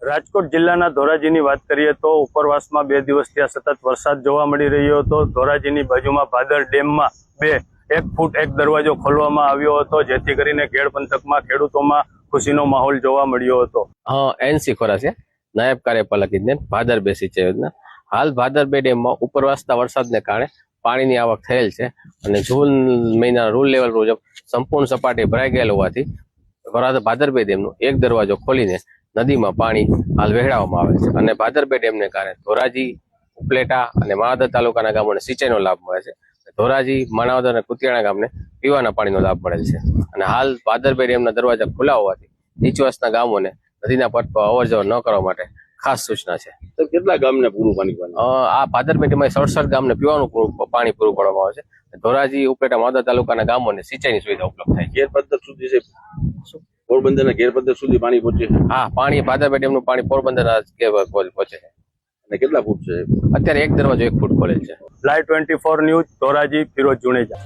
રાજકોટ જિલ્લાના ધોરાજીની વાત કરીએ તો ઉપરવાસમાં 2 દિવસથી સતત વરસાદ જોવા મળી રહ્યો હતો। ધોરાજીની બાજુમાં ભાદર ડેમમાં 1 ફૂટ 1 દરવાજો ખોલવામાં આવ્યો હતો, જેથી કરીને ખેડ પંથકમાં ખેડૂતોમાં ખુશીનો માહોલ જોવા મળ્યો હતો। એનસી ખોરાસિયા નાયબ કાર્યપાલક ઇજનેર ભાદર 2 સિંચાઈ યોજના। હાલ ભાદર 2 ડેમમાં ઉપરવાસના વરસાદને કારણે પાણીની આવક થયેલ છે અને જૂન મહિનાના રૂલ લેવલ મુજબ સંપૂર્ણ સપાટી ભરાઈ ગયેલ હોવાથી ભાદર 2 ડેમનો 1 દરવાજો ખોલીને નદીમાં પાણી હાલ વહેરાવવામાં આવે છે અને ભાદર 2 ડેમને કારણે ધોરાજી, ઉપલેટા અને માણાવદર તાલુકાના ગામોને સિંચાઈનો લાભ મળે છે। ધોરાજી, માણાવદર અને કુતિયાણા ગામને પીવાના પાણીનો લાભ મળેલ છે અને હાલ ભાદર 2 ડેમના દરવાજા ખુલ્લા હોવાથી નીચવાસના ગામોને નદીના પટ પર અવર જવર ન કરવા માટે ખાસ સૂચના છે। તો કેટલા ગામને પૂરું પાણી આ ભાદર 2 ડેમમાં 67 ગામને પીવાનું પાણી પૂરું પાડવામાં આવે છે। ધોરાજી, ઉપલેટા, માણાવદર તાલુકાના ગામોને સિંચાઈની સુવિધા ઉપલબ્ધ થાય છે। ઘેર પદ્ધત સુધી છે પોરબંદરના ઘેર પદ્ધત સુધી પાણી પહોંચે છે? હા, પાણી ભાદર 2 ડેમનું પાણી પોરબંદર પહોંચે છે। અને કેટલા ફૂટ છે? અત્યારે 1 દરવાજો 1 ફૂટ ખોલેલ છે। Live 24 news, Dhoraji, Firoz Juneja.